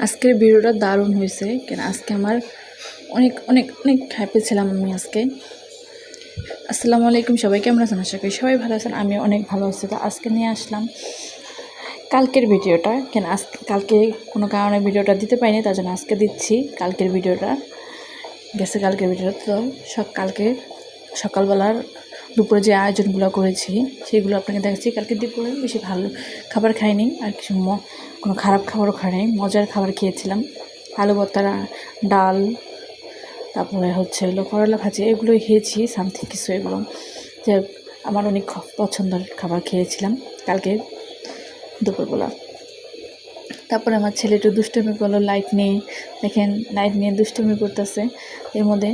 আজকের ভিডিওটা দারুণ হয়েছে কেন আজকে আমার অনেক অনেক অনেক হ্যাপি ছিলাম আমি আজকে। আসসালামু আলাইকুম, সবাই কেমন আছেন? আশা করি সবাই ভালো আছেন, আমিও অনেক ভালো আছি। তো আজকে নিয়ে আসলাম কালকের ভিডিওটা। কেন আজকে কালকে কোনো কারণে ভিডিওটা দিতে পারিনি, তার জন্য আজকে দিচ্ছি কালকের ভিডিওটা। গেছে কালকের ভিডিওটা তো কালকে সকালবেলার দুপুরে যে আয়োজনগুলো করেছি সেগুলো আপনাকে দেখাচ্ছি। কালকে দুপুরে বেশি ভালো খাবার খাইনি, আর কিছু কোনো খারাপ খাবারও খাইনি, মজার খাবার খেয়েছিলাম। আলু ভর্তা, ডাল, তারপরে হলো করলা ভাজি, এগুলোই খেয়েছি। সামথিং কিছু এগুলো যে আমার অনেক পছন্দের খাবার খেয়েছিলাম কালকে দুপুরবেলা। তারপরে আমার ছেলে একটু দুষ্টুমি করলো, লাইট নিয়ে দেখেন, লাইট নিয়ে দুষ্টুমি করতেছে। এর মধ্যে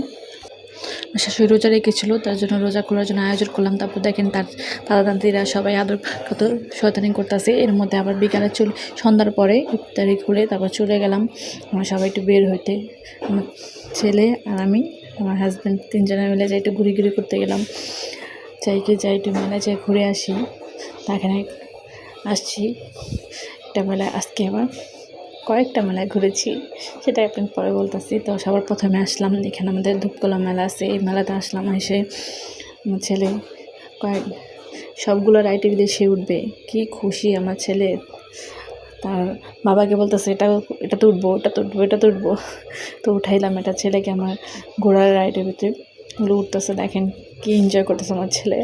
শাশুড়ি রোজা রেখেছিল, তার জন্য রোজা খোলার জন্য আয়োজন করলাম। তারপর দেখেন তার দাদা-দাদিরা সবাই আদর কত শয়তানি করতেছে। এর মধ্যে আবার বিকালে সন্ধ্যার পরে ইফতারি করে তারপর চলে গেলাম আমরা সবাই একটু বের হইতে। আমার ছেলে আর আমি, আমার হাজব্যান্ড, তিনজনে মিলে যাই একটু ঘুরি করতে গেলাম। যাই একটু মেলায় যাই ঘুরে আসি। এখানে আসছি একটা মেলায়, আজকে আবার কয়েকটা মেলায় ঘুরেছি, সেটা আপনাকে পরে বলতেছি। তো সবার প্রথমে আসলাম এখানে আমাদের ধূপকলা মেলা আছে, এই মেলাতে আসলাম। এসে আমার ছেলে সবগুলো রাইডে সে উঠবে, কি খুশি আমার ছেলে। তার বাবাকে বলতেছে এটাতে উঠবো, এটাতে উঠবো। তো উঠাইলাম এটা ছেলেকে আমার ঘোড়ার রাইডের ভিতরে উঠতেছে। দেখেন কি এনজয় করতেছে আমার ছেলে,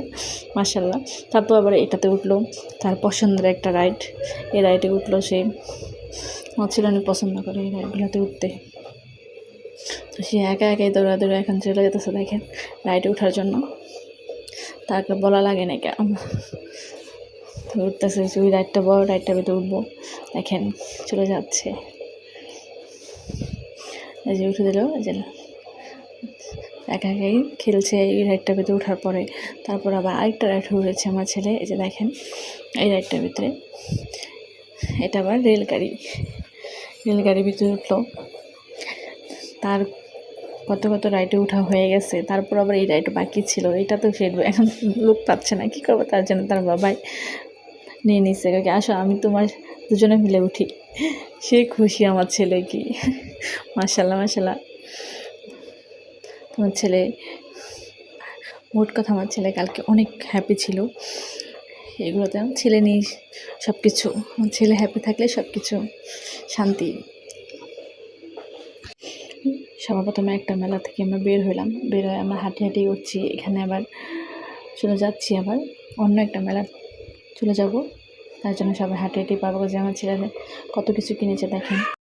মাশাআল্লাহ। তারপর আবার এটাতে উঠলো, তার পছন্দের একটা রাইড, এই রাইডে উঠলো সে। আমার ছেলে অনেক পছন্দ করে এই রাইডগুলোতে উঠতে। তো সে একা একাই দৌড়া এখন চলে যেতেছে দেখেন রাইডে ওঠার জন্য, তাকে বলা লাগে না কেন। তো উঠতেছে, ওই রাইডটা বড় রাইডটার ভিতরে উঠবো, দেখেন চলে যাচ্ছে। এই যে উঠে দিল, যে একা একাই খেলছে এই রাইডটার ভিতরে ওঠার পরে। তারপর আবার আরেকটা রাইড উঠেছে আমার ছেলে, এই যে দেখেন এই রাইডটার ভিতরে। এটা আবার রেলগাড়ির ভিতরে উঠলো। তার কত রাইডে ওঠা হয়ে গেছে, তারপর আবার এই রাইড বাকি ছিল। এটা তো সে এখন লোক পাচ্ছে না, কী করবো, তার জন্য তার বাবাই নিয়ে নিচ্ছে। আসো আমি তোমার দুজনে মিলে উঠি। সে খুশি আমার ছেলে, কি মাশাআল্লাহ। তোমার ছেলে, মোট কথা আমার ছেলে কালকে অনেক হ্যাপি ছিল। এগুলোতে আমার ছেলে নিয়ে সব কিছু, আমার ছেলে হ্যাপি থাকলে সব কিছু শান্তি। সবার প্রথমে একটা মেলা থেকে আমরা বের হয়ে আমরা হাঁটি উঠছি। এখানে আবার চলে যাচ্ছি, আবার অন্য একটা মেলা চলে যাব। তার জন্য সবাই হাঁটি পাবো যে আমার ছেলেদের কত কিছু কিনেছে দেখেন।